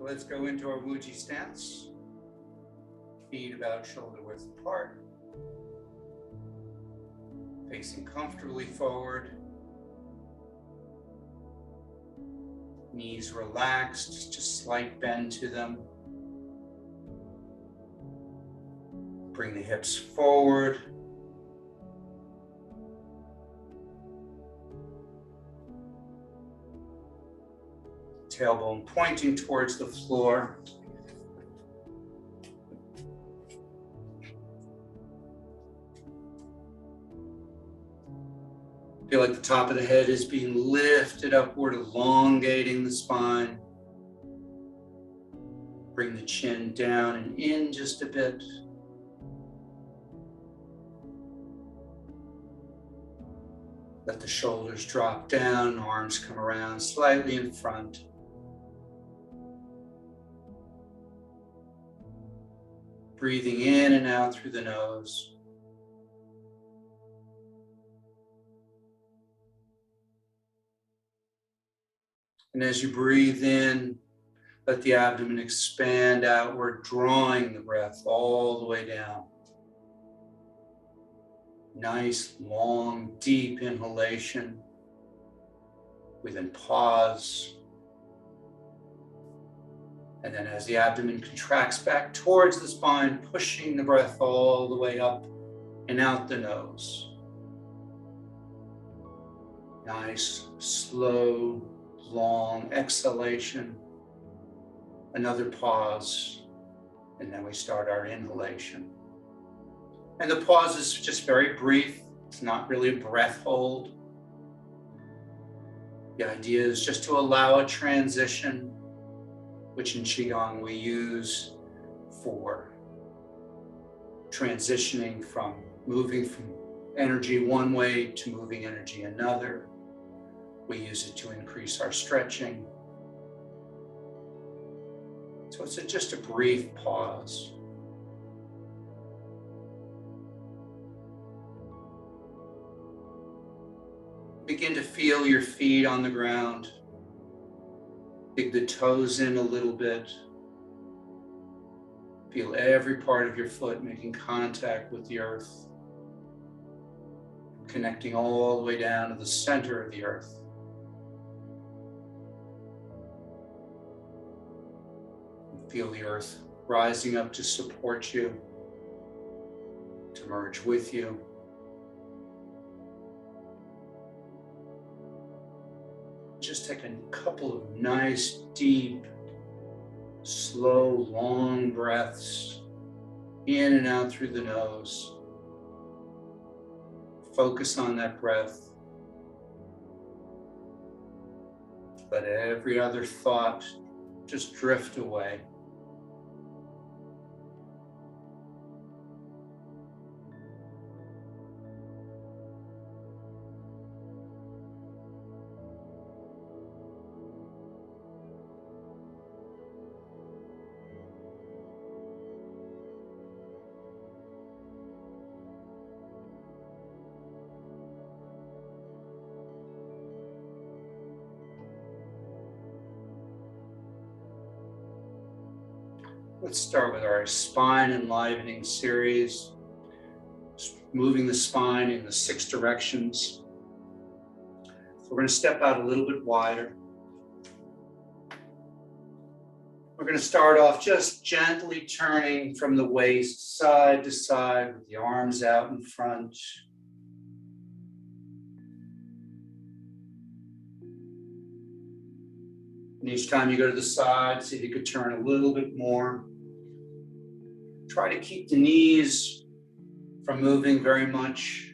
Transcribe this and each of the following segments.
So let's go into our Wuji stance. Feet about shoulder width apart. Facing comfortably forward. Knees relaxed, just slight bend to them. Bring the hips forward. Tailbone pointing towards the floor. Feel like the top of the head is being lifted upward, elongating the spine. Bring the chin down and in just a bit. Let the shoulders drop down, arms come around slightly in front. Breathing in and out through the nose. And as you breathe in, let the abdomen expand outward, drawing the breath all the way down. Nice, long, deep inhalation. We then pause. And then as the abdomen contracts back towards the spine, pushing the breath all the way up and out the nose. Nice, slow, long exhalation. Another pause. And then we start our inhalation. And the pause is just very brief. It's not really a breath hold. The idea is just to allow a transition, which in QiGong we use for transitioning from moving from energy one way to moving energy another. We use it to increase our stretching. So it's just a brief pause. Begin to feel your feet on the ground. Dig the toes in a little bit. Feel every part of your foot making contact with the earth, connecting all the way down to the center of the earth. Feel the earth rising up to support you, to merge with you. Just take a couple of nice, deep, slow, long breaths in and out through the nose. Focus on that breath. Let every other thought just drift away. Let's start with our spine enlivening series, moving the spine in the 6 directions. So we're going to step out a little bit wider. We're going to start off just gently turning from the waist side to side with the arms out in front. And each time you go to the side, see if you could turn a little bit more. Try to keep the knees from moving very much.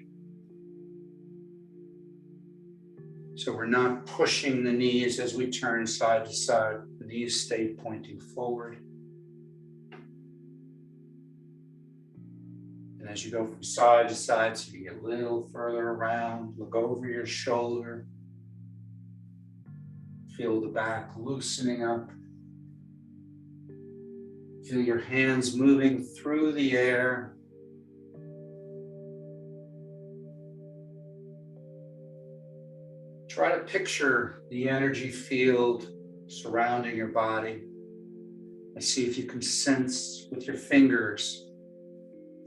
So we're not pushing the knees as we turn side to side. The knees stay pointing forward. And as you go from side to side, so you get a little further around, look over your shoulder. Feel the back loosening up. Feel your hands moving through the air. Try to picture the energy field surrounding your body. And see if you can sense with your fingers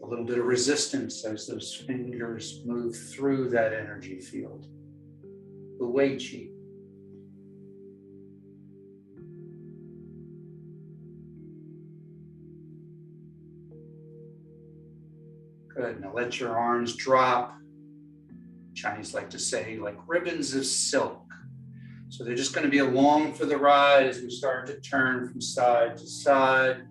a little bit of resistance as those fingers move through that energy field. The Wei Qi. Good. Now let your arms drop. Chinese like to say, like ribbons of silk. So they're just going to be along for the ride as we start to turn from side to side.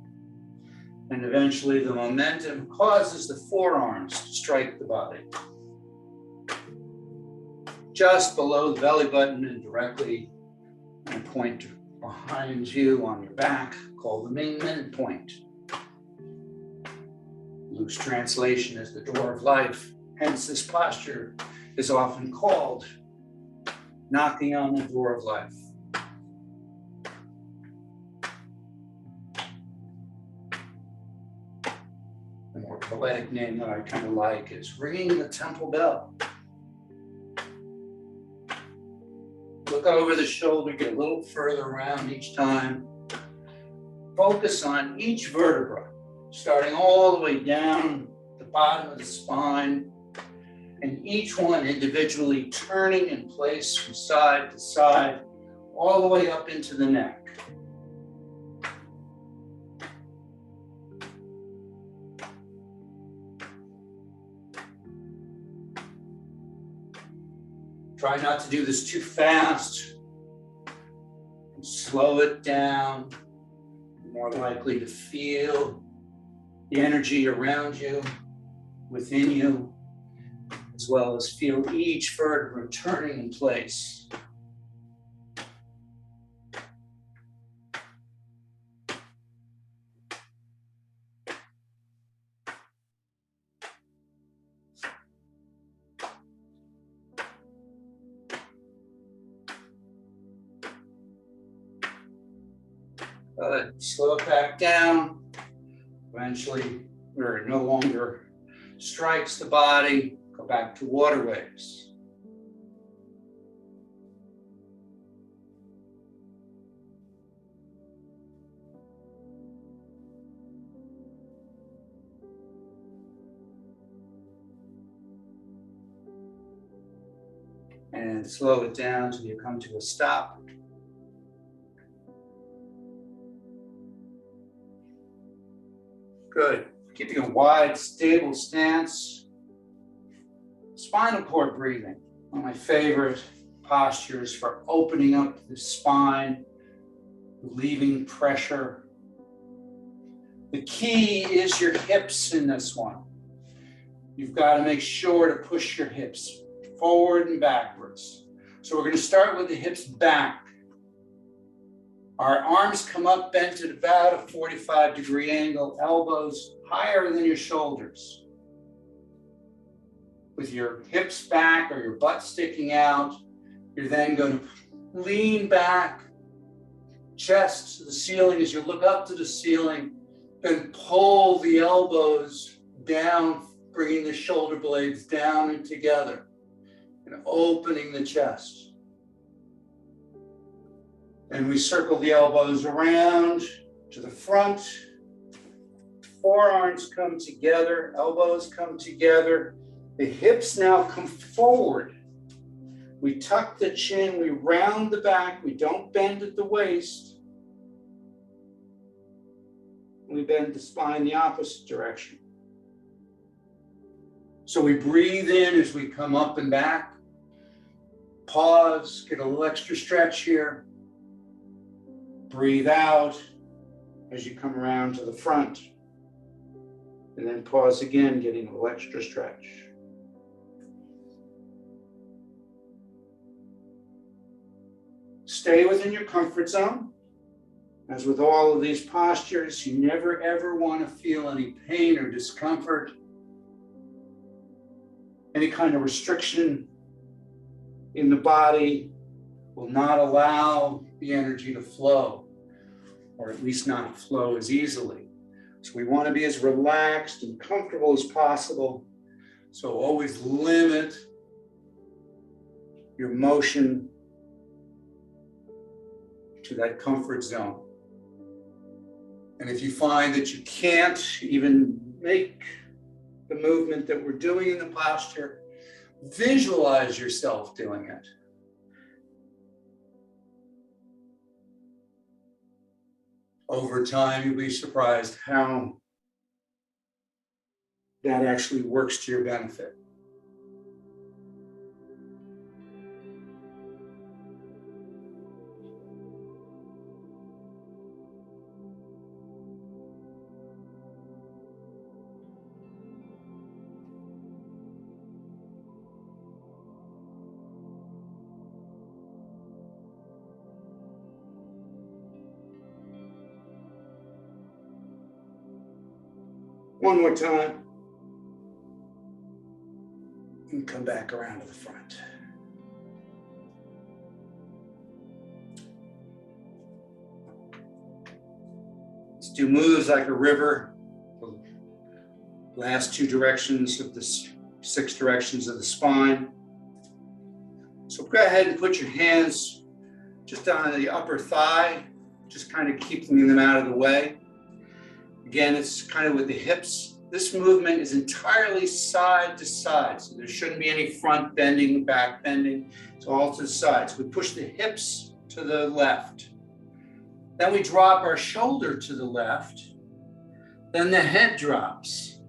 And eventually the momentum causes the forearms to strike the body. Just below the belly button and directly on a point behind you on your back, called the Ming Men point. Loose translation is the door of life. Hence this posture is often called knocking on the door of life. The more poetic name that I kind of like is ringing the temple bell. Look over the shoulder, get a little further around each time. Focus on each vertebra, starting all the way down the bottom of the spine, and each one individually turning in place from side to side, all the way up into the neck. Try not to do this too fast, and slow it down. You're more likely to feel the energy around you, within you, as well as feel each vertebra turning in place. Slow it back down. Eventually, where it no longer strikes the body, go back to waterways. And slow it down till you come to a stop. Good. Keeping a wide, stable stance. Spinal cord breathing. One of my favorite postures for opening up the spine, relieving pressure. The key is your hips in this one. You've got to make sure to push your hips forward and backwards. So we're going to start with the hips back. Our arms come up bent at about a 45-degree angle, elbows higher than your shoulders. With your hips back or your butt sticking out, you're then going to lean back, chest to the ceiling as you look up to the ceiling, then pull the elbows down, bringing the shoulder blades down and together, and opening the chest. And we circle the elbows around to the front. Forearms come together, elbows come together. The hips now come forward. We tuck the chin, we round the back, we don't bend at the waist. We bend the spine the opposite direction. So we breathe in as we come up and back. Pause, get a little extra stretch here. Breathe out as you come around to the front. And then pause again, getting a little extra stretch. Stay within your comfort zone. As with all of these postures, you never ever want to feel any pain or discomfort, any kind of restriction in the body will not allow the energy to flow, or at least not flow as easily. So we want to be as relaxed and comfortable as possible. So always limit your motion to that comfort zone. And if you find that you can't even make the movement that we're doing in the posture, visualize yourself doing it. Over time, you'll be surprised how that actually works to your benefit. One more time. And come back around to the front. Let's do moves like a river. The last two directions of the 6 directions of the spine. So go ahead and put your hands just on the upper thigh, just kind of keeping them out of the way. Again, it's kind of with the hips. This movement is entirely side to side, so there shouldn't be any front bending, back bending. It's all to the sides. We push the hips to the left. Then we drop our shoulder to the left. Then the head drops.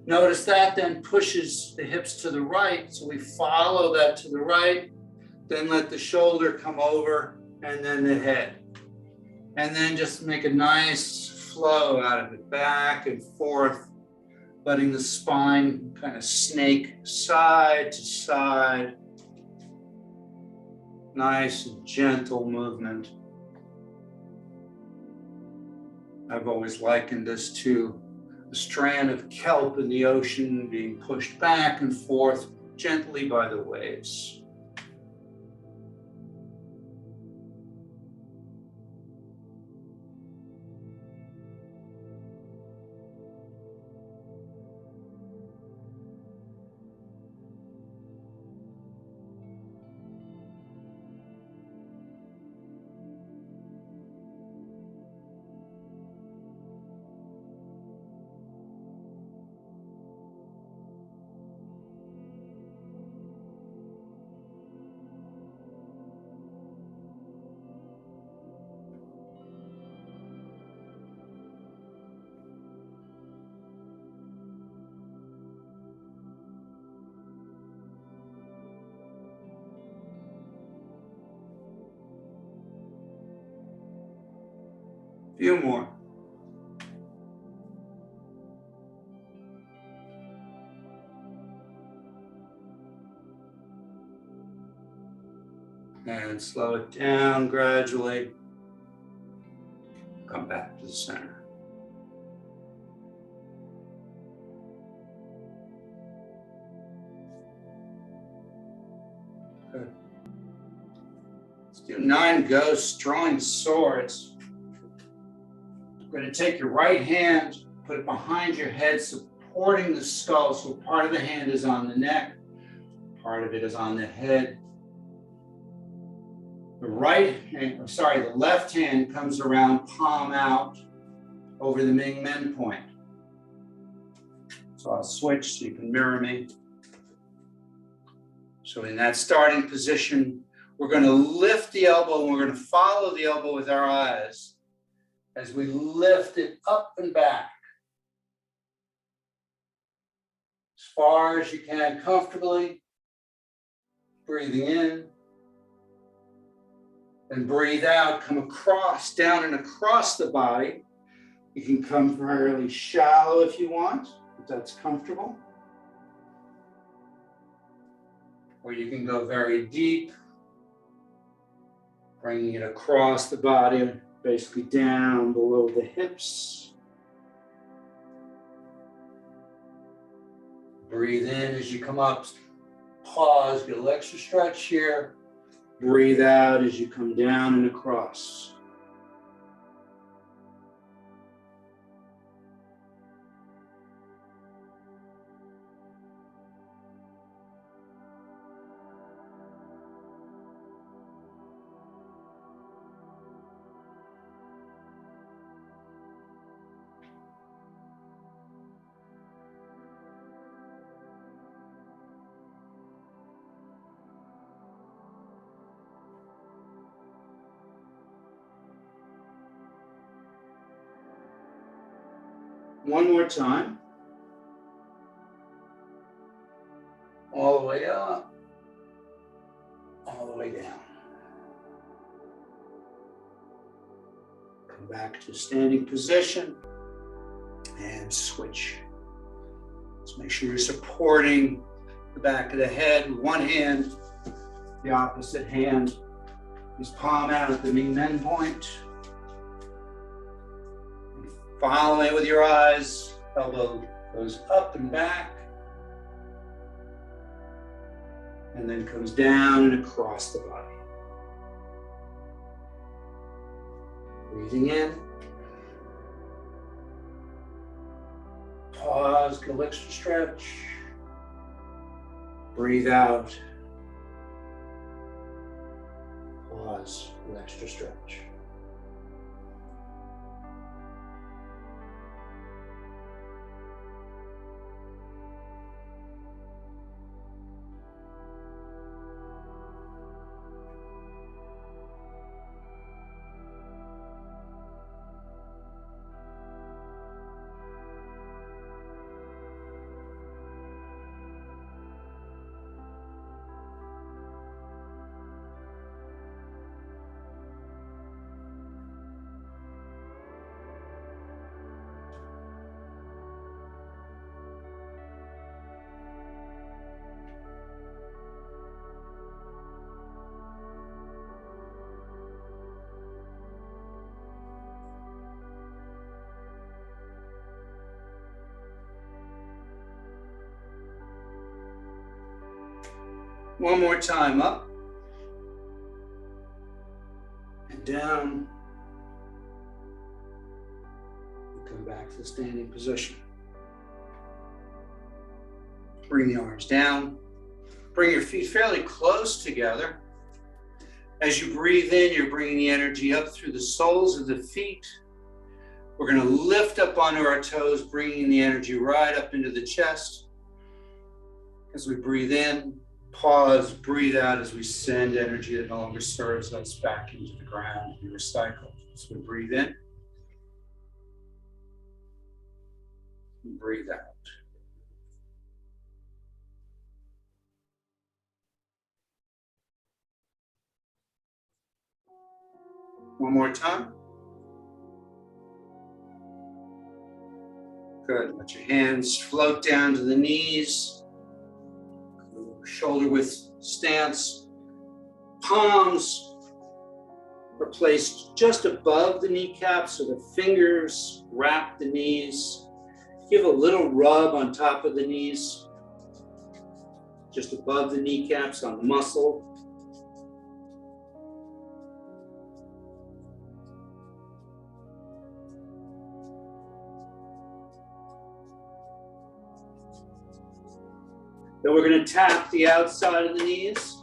Notice that then pushes the hips to the right, so we follow that to the right. Then let the shoulder come over, and then the head. And then just make a nice flow out of it, back and forth, letting the spine kind of snake side to side. Nice and gentle movement. I've always likened this to a strand of kelp in the ocean being pushed back and forth gently by the waves. Few more. And slow it down gradually. Come back to the center. Good. Let's do 9 ghosts drawing swords. You're going to take your right hand, put it behind your head, supporting the skull. So part of the hand is on the neck, part of it is on the head. The left hand comes around, palm out, over the Ming Men point. So I'll switch so you can mirror me. So in that starting position, we're going to lift the elbow and we're going to follow the elbow with our eyes as we lift it up and back as far as you can comfortably, breathing in and breathe out. Come across, down and across the body. You can come fairly shallow if you want, if that's comfortable. Or you can go very deep, bringing it across the body, basically down below the hips. Breathe in as you come up, pause, get a little extra stretch here. Breathe out as you come down and across. One more time. All the way up, all the way down. Come back to standing position and switch. Let's make sure you're supporting the back of the head with one hand. The opposite hand is palm out at the knee bend point. And following with your eyes, elbow goes up and back. And then comes down and across the body. Breathing in. Pause, go extra stretch. Breathe out. Pause, go extra stretch. One more time, up and down. And come back to the standing position. Bring the arms down. Bring your feet fairly close together. As you breathe in, you're bringing the energy up through the soles of the feet. We're going to lift up onto our toes, bringing the energy right up into the chest. As we breathe in, pause, breathe out as we send energy that no longer serves us back into the ground and be recycled. So we breathe in and breathe out. One more time. Good. Let your hands float down to the knees. Shoulder width stance. Palms are placed just above the kneecaps, so the fingers wrap the knees. Give a little rub on top of the knees, just above the kneecaps on the muscle. Then we're going to tap the outside of the knees.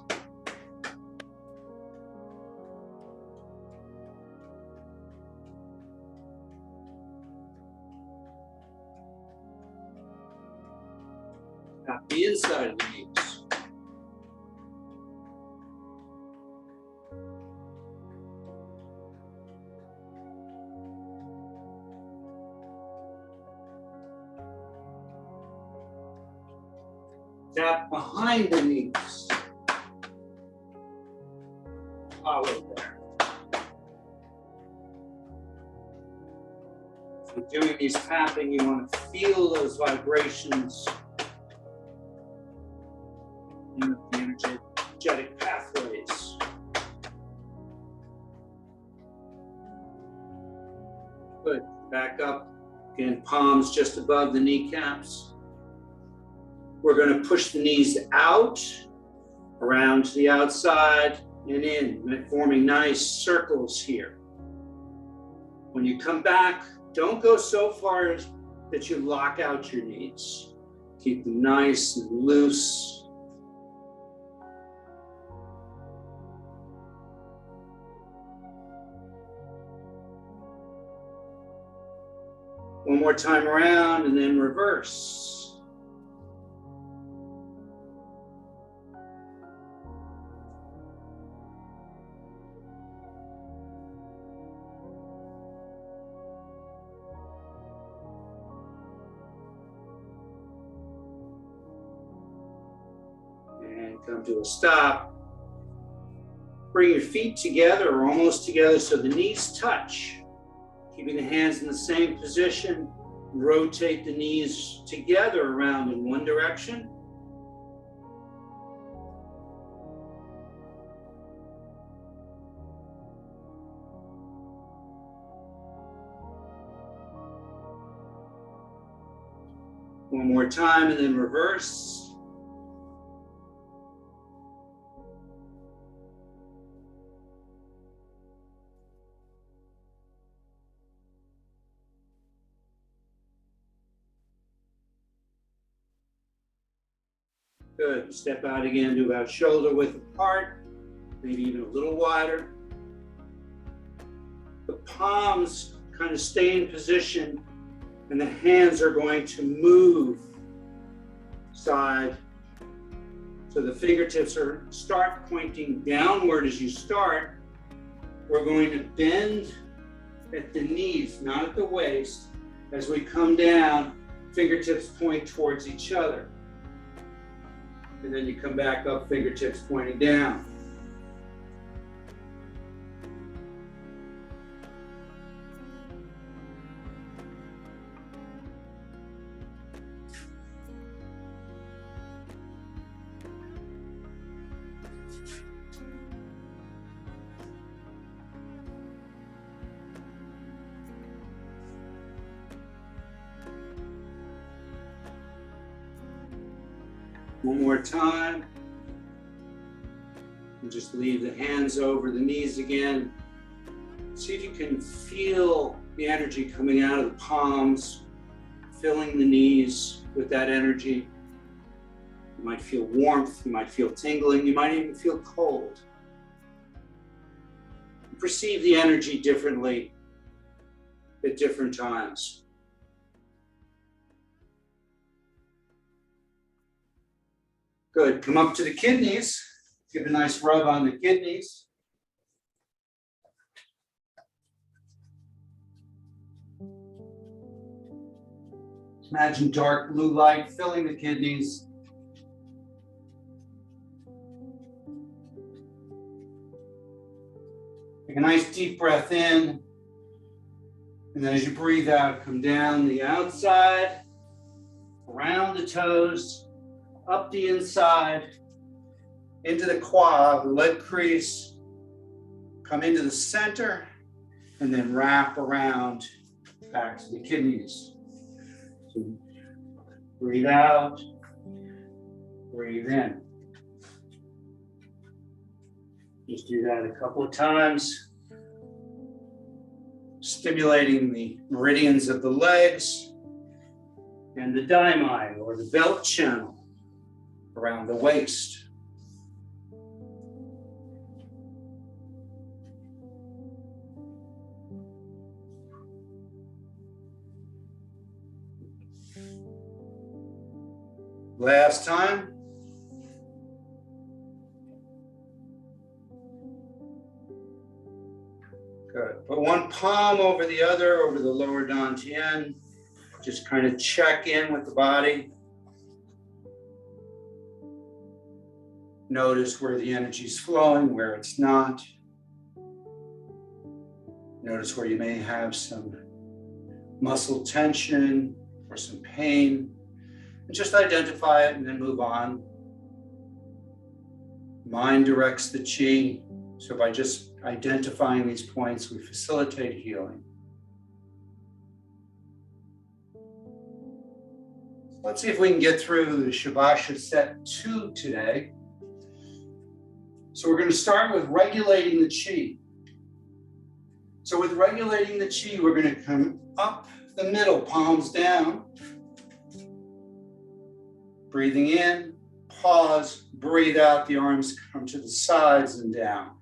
Tap the inside of the knees. Tap behind the knees. Follow there. So doing these tapping, you want to feel those vibrations in the energetic pathways. Good. Back up. Again, palms just above the kneecaps. We're going to push the knees out, around to the outside, and in, forming nice circles here. When you come back, don't go so far that you lock out your knees. Keep them nice and loose. One more time around, and then reverse. Come to a stop. Bring your feet together or almost together so the knees touch. Keeping the hands in the same position. Rotate the knees together around in one direction. One more time and then reverse. Good. Step out again to about shoulder width apart, maybe even a little wider. The palms kind of stay in position and the hands are going to move side. So the fingertips start pointing downward as you start. We're going to bend at the knees, not at the waist. As we come down, fingertips point towards each other. And then you come back up, fingertips pointing down. One more time. And just leave the hands over the knees again. See if you can feel the energy coming out of the palms, filling the knees with that energy. You might feel warmth, you might feel tingling, you might even feel cold. Perceive the energy differently at different times. Good. Come up to the kidneys. Give a nice rub on the kidneys. Imagine dark blue light filling the kidneys. Take a nice deep breath in. And then as you breathe out, come down the outside, around the toes, up the inside, into the quad, the leg crease, come into the center, and then wrap around back to the kidneys. So breathe out, breathe in. Just do that a couple of times, stimulating the meridians of the legs and the daimai, or the belt channel, around the waist. Last time. Good. Put one palm over the other, over the lower dantian. Just kind of check in with the body. Notice where the energy is flowing, where it's not. Notice where you may have some muscle tension or some pain. And just identify it and then move on. Mind directs the chi. So by just identifying these points, we facilitate healing. Let's see if we can get through the Shavasana set 2 today. So we're going to start with regulating the chi. So with regulating the chi, we're going to come up the middle, palms down. Breathing in, pause, breathe out, the arms come to the sides and down.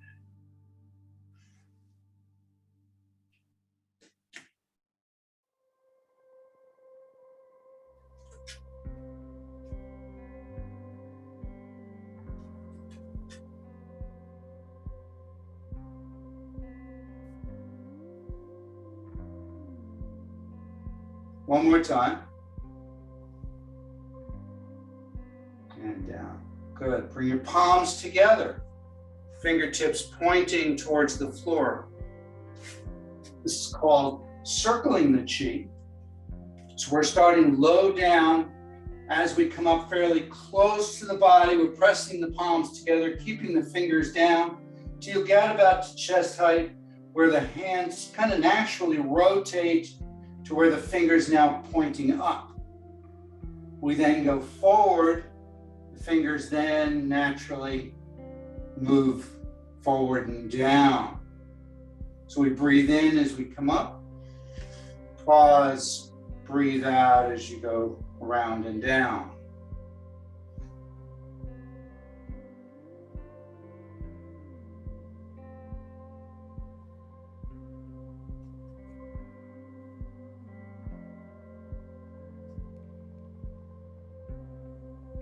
One more time. And down. Good. Bring your palms together. Fingertips pointing towards the floor. This is called circling the chi. So we're starting low down. As we come up fairly close to the body, we're pressing the palms together, keeping the fingers down till you get about to chest height, where the hands kind of naturally rotate to where the fingers now pointing up. We then go forward. The fingers then naturally move forward and down. So we breathe in as we come up, pause, breathe out as you go around and down.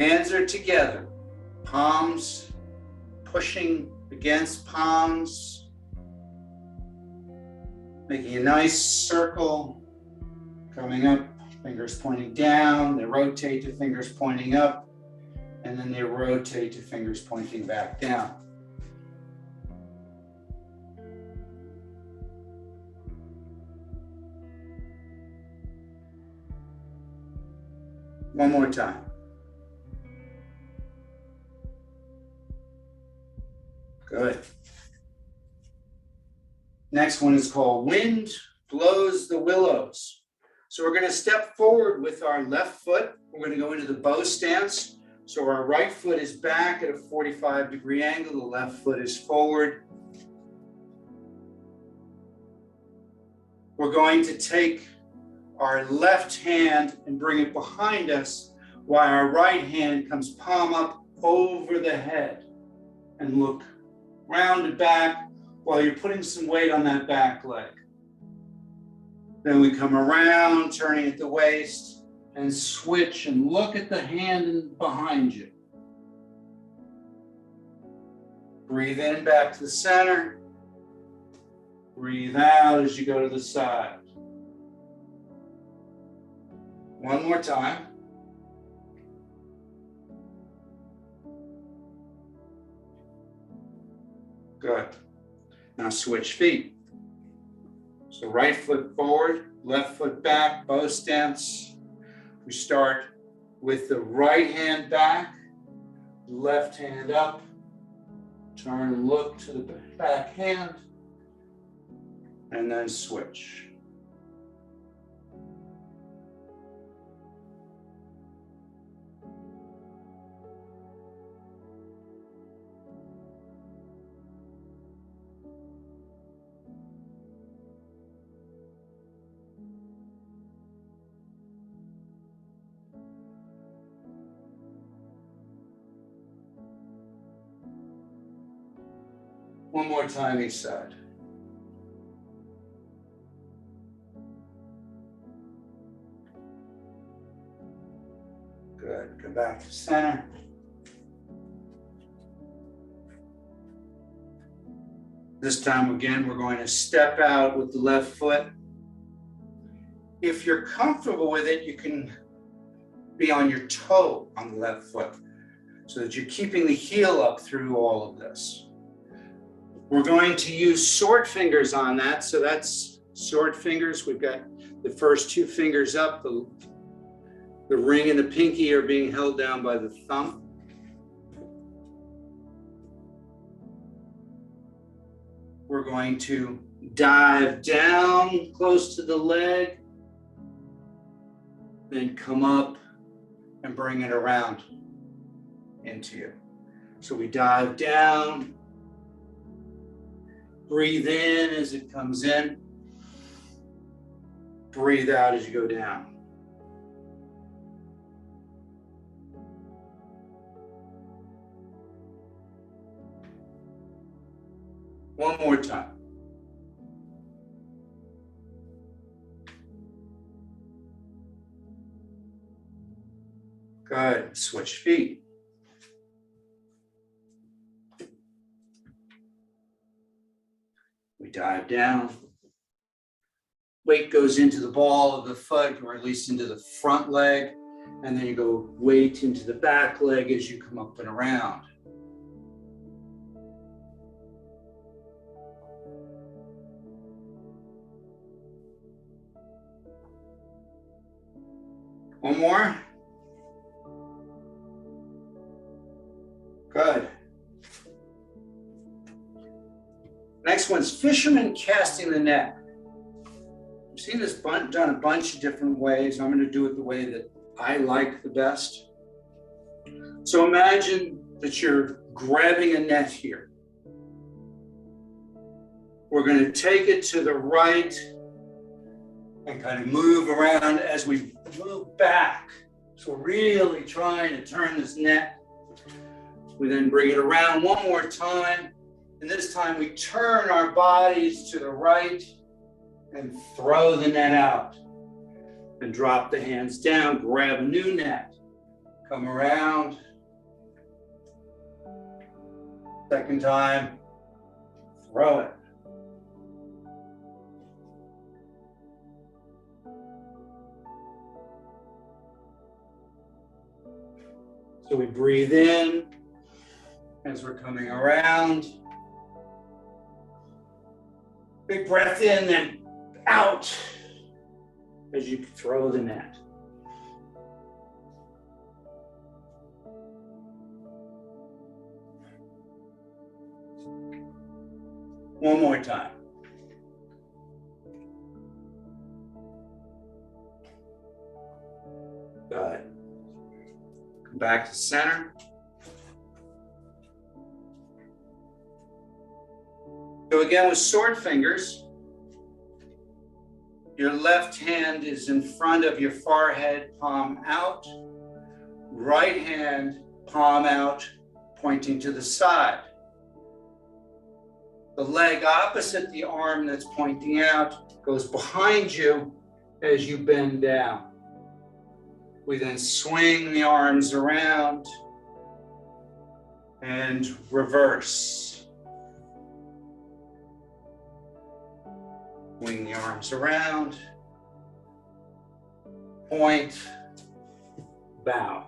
Hands are together, palms pushing against palms, making a nice circle, coming up, fingers pointing down, they rotate to fingers pointing up, and then they rotate to fingers pointing back down. One more time. Good. Next one is called Wind Blows the Willows. So we're going to step forward with our left foot. We're going to go into the bow stance. So our right foot is back at a 45-degree angle. The left foot is forward. We're going to take our left hand and bring it behind us while our right hand comes palm up over the head, and look rounded back while you're putting some weight on that back leg. Then we come around, turning at the waist, and switch and look at the hand behind you. Breathe in back to the center. Breathe out as you go to the side. One more time. Good. Now switch feet. So right foot forward, left foot back, bow stance. We start with the right hand back, left hand up. Turn and look to the back hand, and then switch. One more time each side. Good. Come back to center. This time again, we're going to step out with the left foot. If you're comfortable with it, you can be on your toe on the left foot so that you're keeping the heel up through all of this. We're going to use sword fingers on that. So that's sword fingers. We've got the first two fingers up. The ring and the pinky are being held down by the thumb. We're going to dive down close to the leg, then come up and bring it around into you. So we dive down. Breathe in as it comes in. Breathe out as you go down. One more time. Good. Switch feet. We dive down. Weight goes into the ball of the foot, or at least into the front leg. And then you go weight into the back leg as you come up and around. One more. Good. Next one's fisherman casting the net. I've seen this done a bunch of different ways. I'm going to do it the way that I like the best. So imagine that you're grabbing a net here. We're going to take it to the right and kind of move around as we move back. So we're really trying to turn this net. We then bring it around one more time. And this time we turn our bodies to the right and throw the net out. And drop the hands down, grab a new net. Come around. Second time, throw it. So we breathe in as we're coming around. Big breath in, then out as you throw the net. One more time. Good. Come back to center. So again, with sword fingers, your left hand is in front of your forehead, palm out. Right hand, palm out, pointing to the side. The leg opposite the arm that's pointing out goes behind you as you bend down. We then swing the arms around and reverse. Swing the arms around, point, bow.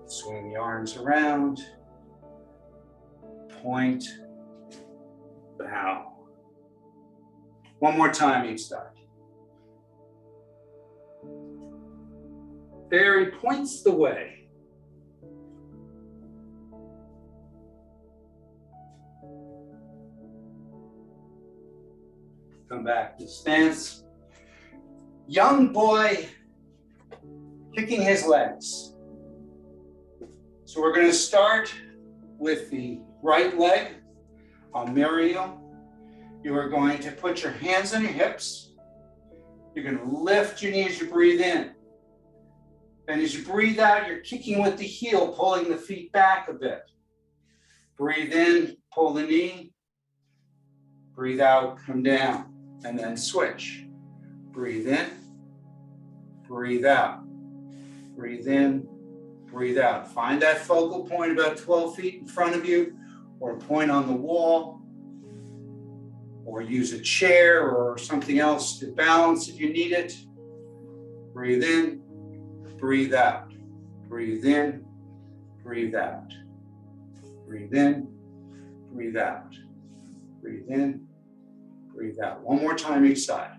Swing the arms around, point, bow. One more time each side. There, he points the way. Come back to stance. Young boy kicking his legs. So we're going to start with the right leg. I'll mirror you. You are going to put your hands on your hips. You're going to lift your knee as you breathe in. And as you breathe out, you're kicking with the heel, pulling the feet back a bit. Breathe in, pull the knee. Breathe out, come down. And then switch. Breathe in, breathe out. Breathe in, breathe out. Find that focal point about 12 feet in front of you, or a point on the wall, or use a chair or something else to balance if you need it. Breathe in, breathe out. Breathe in, breathe out. Breathe in, breathe out. Breathe in, breathe out. One more time each side.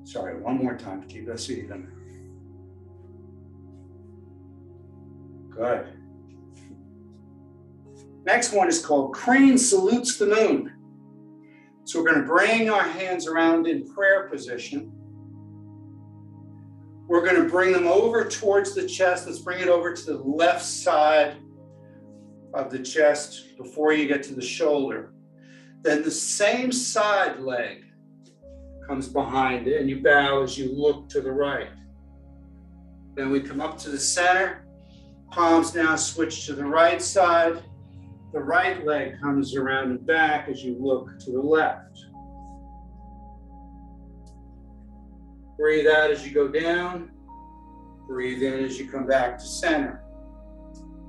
Sorry, one more time to keep us even. Good. Next one is called Crane Salutes the Moon. So we're going to bring our hands around in prayer position. We're going to bring them over towards the chest. Let's bring it over to the left side of the chest before you get to the shoulder. Then the same side leg comes behind it, and you bow as you look to the right. Then we come up to the center. Palms now switch to the right side. The right leg comes around and back as you look to the left. Breathe out as you go down. Breathe in as you come back to center.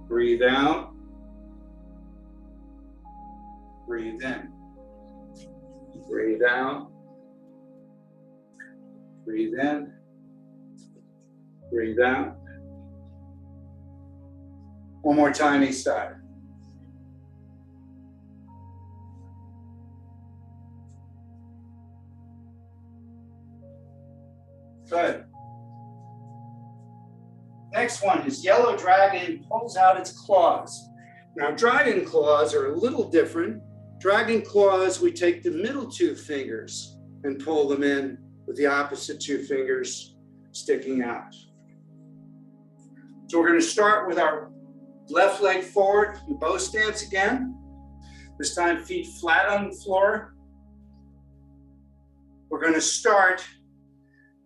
Breathe out. Breathe in. Breathe out. Breathe in. Breathe out. One more time each side. Good. Next one is yellow dragon pulls out its claws. Now, dragon claws are a little different. Dragon claws, we take the middle two fingers and pull them in with the opposite two fingers sticking out. So we're going to start with our left leg forward, bow stance again. This time feet flat on the floor. We're going to start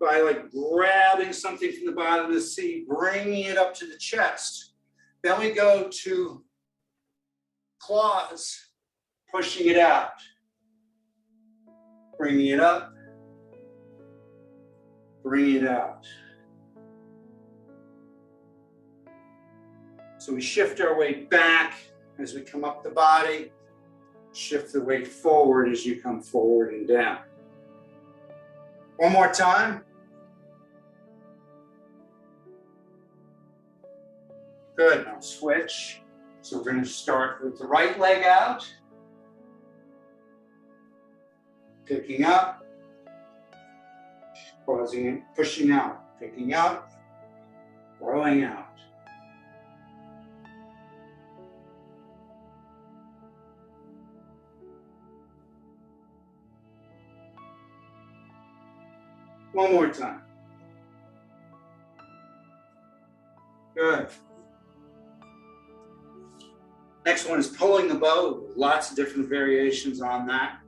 by like grabbing something from the bottom of the seat, bringing it up to the chest. Then we go to claws, pushing it out, bringing it up, bringing it out. So we shift our weight back as we come up the body, shift the weight forward as you come forward and down. One more time. Good, now switch. So we're going to start with the right leg out, picking up, pausing in, pushing out, picking up, throwing out. One more time. Good. Next one is pulling the bow. Lots of different variations on that.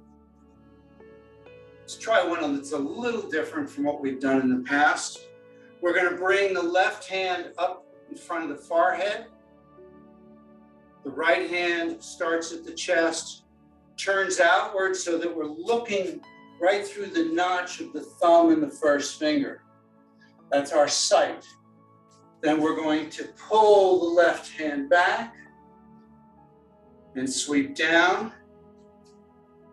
Let's try one that's a little different from what we've done in the past. We're going to bring the left hand up in front of the forehead. The right hand starts at the chest, turns outward so that we're looking right through the notch of the thumb and the first finger. That's our sight. Then we're going to pull the left hand back and sweep down.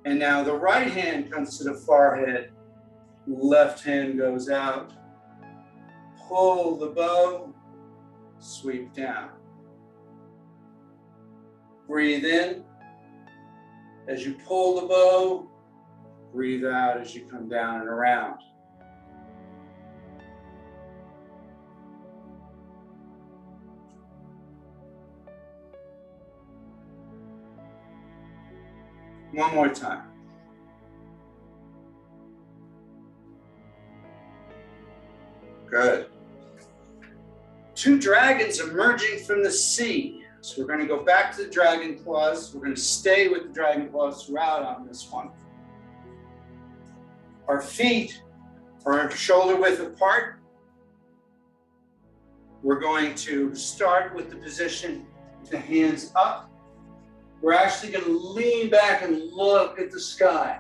And now the right hand comes to the forehead, left hand goes out, pull the bow, sweep down. Breathe in as you pull the bow, breathe out as you come down and around. One more time. Good. Two dragons emerging from the sea. So we're going to go back to the dragon claws. We're going to stay with the dragon claws throughout on this one. Our feet are shoulder width apart. We're going to start with the position, the hands up. We're actually going to lean back and look at the sky.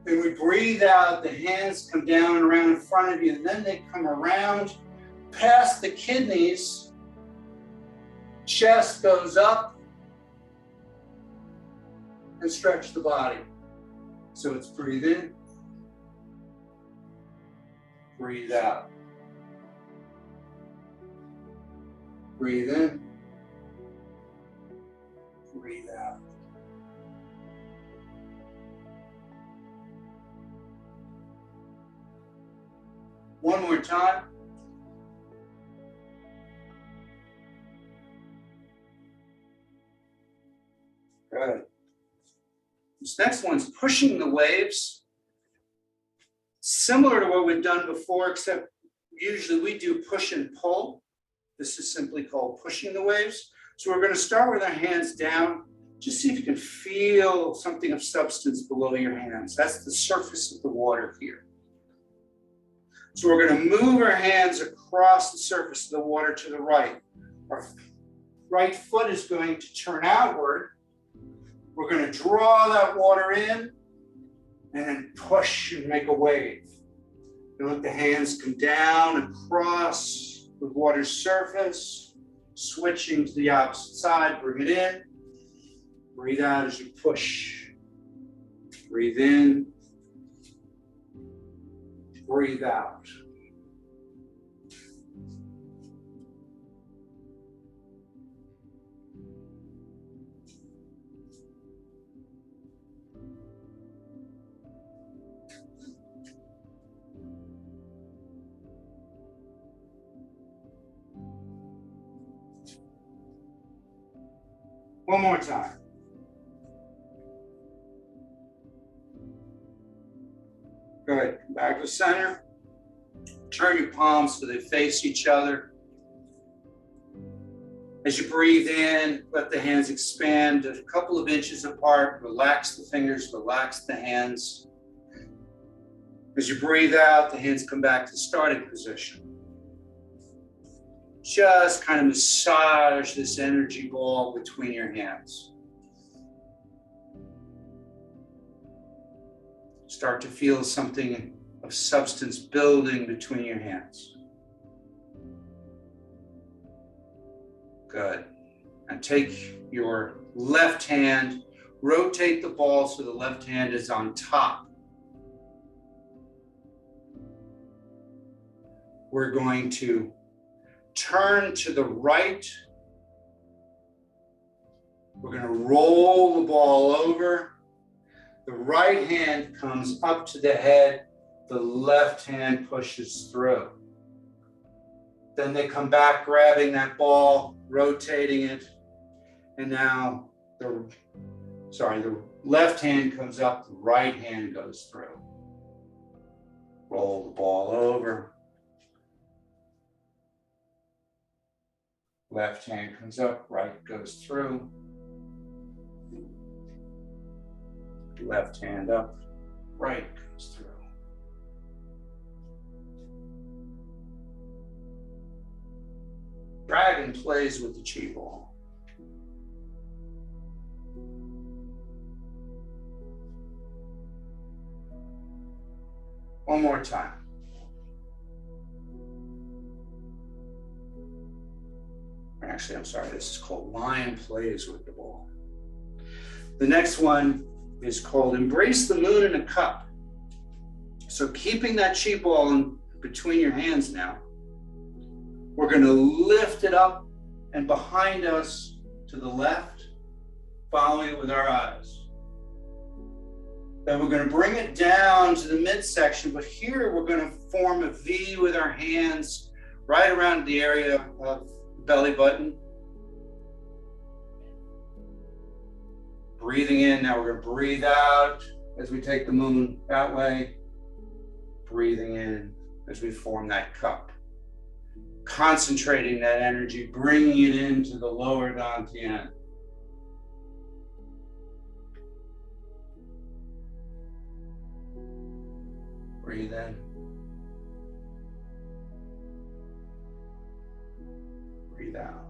Then we breathe out, the hands come down and around in front of you, and then they come around past the kidneys. Chest goes up and stretch the body. So it's breathe in, breathe out. Breathe in, breathe out. One more time. Good. This next one's pushing the waves. Similar to what we've done before, except usually we do push and pull. This is simply called pushing the waves. So we're going to start with our hands down. Just see if you can feel something of substance below your hands. That's the surface of the water here. So we're going to move our hands across the surface of the water to the right. Our right foot is going to turn outward. We're going to draw that water in and then push and make a wave. And let the hands come down across the water's surface, switching to the opposite side, bring it in, Breathe out as you push. Breathe in. Breathe out. One more time. Good. Back to center. Turn your palms so they face each other. As you breathe in, let the hands expand a couple of inches apart. Relax the fingers, relax the hands. As you breathe out, the hands come back to starting position. Just kind of massage this energy ball between your hands. Start to feel something of substance building between your hands. Good. And take your left hand, rotate the ball so the left hand is on top. We're going to turn to the right. We're going to roll the ball over. The right hand comes up to the head. The left hand pushes through. Then they come back, grabbing that ball, rotating it. And now the left hand comes up, the right hand goes through. Roll the ball over. Left hand comes up, right goes through. Left hand up, right goes through. Dragon plays with the chi ball. One more time. Actually, I'm sorry, this is called Lion Plays with the Ball. The next one is called Embrace the Moon in a Cup. So keeping that chi ball in between your hands now, we're going to lift it up and behind us to the left, following it with our eyes. Then we're going to bring it down to the midsection, but here we're going to form a V with our hands right around the area of the belly button. Breathing in, now we're going to breathe out as we take the moon that way. Breathing in as we form that cup. Concentrating that energy, bringing it into the lower dantian. Breathe in. Breathe out.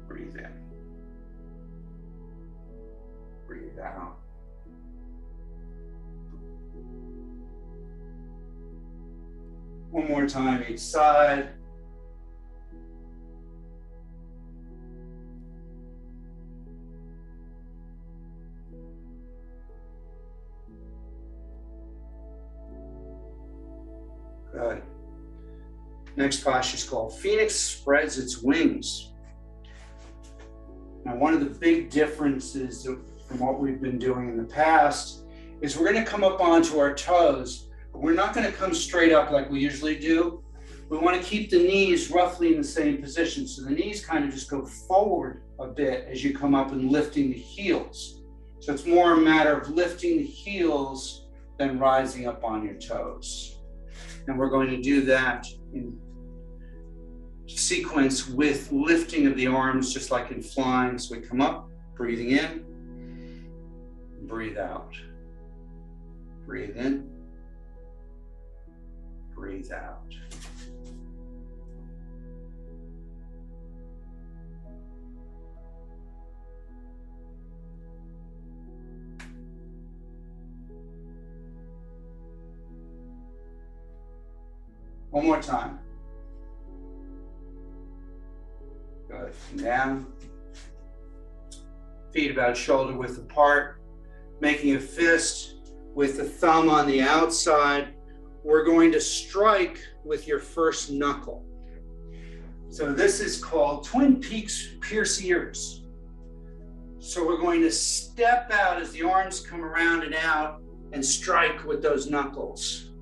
Breathe in. Breathe out. One more time each side. Good. Next posture is called Phoenix Spreads Its Wings. Now, one of the big differences from what we've been doing in the past is we're going to come up onto our toes. We're not going to come straight up like we usually do. We want to keep the knees roughly in the same position. So the knees kind of just go forward a bit as you come up and lifting the heels. So it's more a matter of lifting the heels than rising up on your toes. And we're going to do that in sequence with lifting of the arms, just like in flying. So we come up, breathing in, breathe out. Breathe in. Breathe out. One more time. Good. Down. feet about shoulder width apart, making a fist with the thumb on the outside. We're going to strike with your first knuckle. So this is called Twin Peaks Pierce Ears. So we're going to step out as the arms come around and out and strike with those knuckles.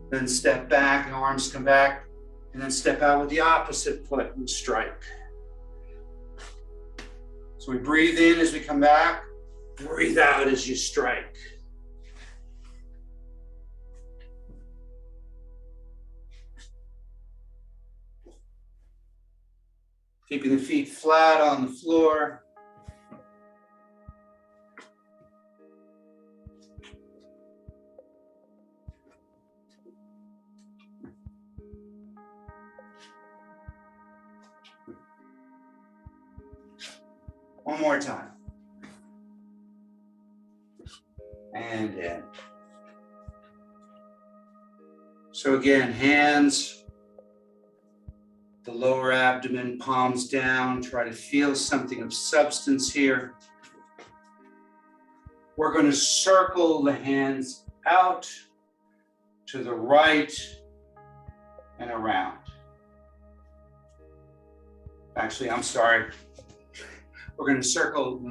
Then step back and arms come back, and then step out with the opposite foot and strike. So we breathe in as we come back, breathe out as you strike. Keeping the feet flat on the floor. One more time. And in. So again, hands, the lower abdomen, palms down. Try to feel something of substance here. We're going to circle the hands out to the right and around. Actually, I'm sorry. We're going to circle.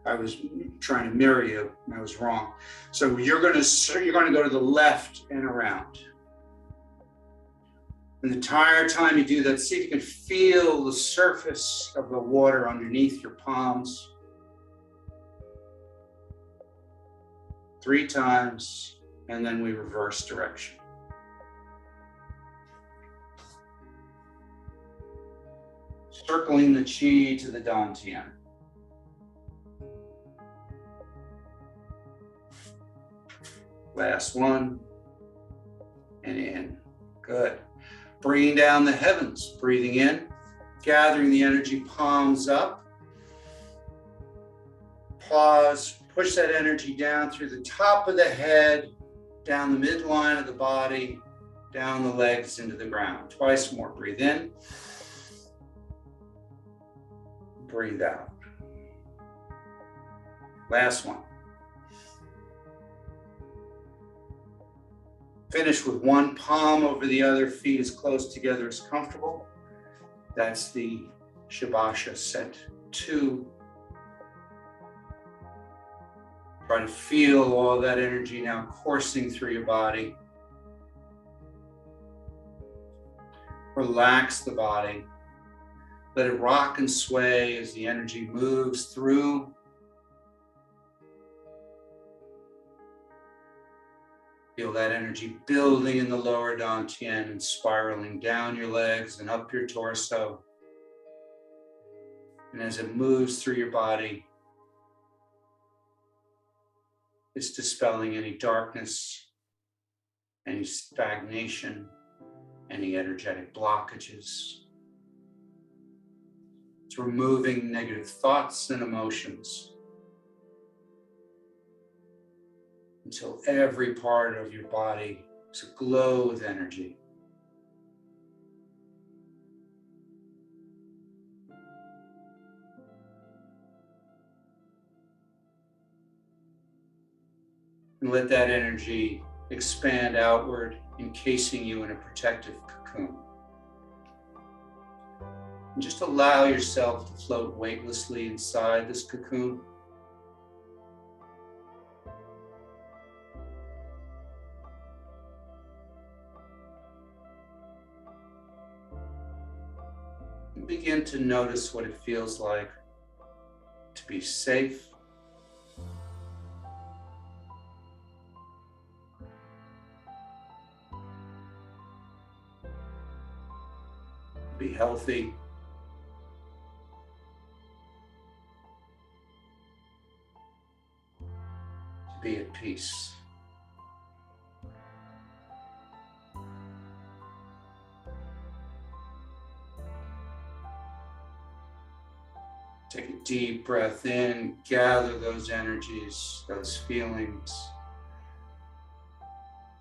I was trying to mirror you, and I was wrong. So you're going to go to the left and around. And the entire time you do that, see if you can feel the surface of the water underneath your palms. 3 times, and then we reverse direction. Circling the chi to the dantian. Last one, and in. Good. Bringing down the heavens, breathing in, gathering the energy, palms up. Pause, push that energy down through the top of the head, down the midline of the body, down the legs into the ground. Twice more. Breathe in. Breathe out. Last one. Finish with one palm over the other, feet as close together as comfortable. That's the Shavasana set 2. Try to feel all that energy now coursing through your body. Relax the body. Let it rock and sway as the energy moves through. Feel that energy building in the lower dantian and spiraling down your legs and up your torso. And as it moves through your body, it's dispelling any darkness, any stagnation, any energetic blockages. It's removing negative thoughts and emotions until every part of your body is aglow with energy. And let that energy expand outward, encasing you in a protective cocoon. And just allow yourself to float weightlessly inside this cocoon. And begin to notice what it feels like to be safe, be healthy, to be at peace. Take a deep breath in, gather those energies, those feelings,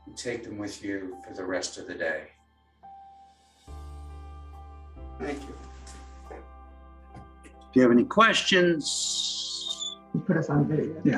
and take them with you for the rest of the day. Thank you. If you have any questions. You put us on video. Yeah.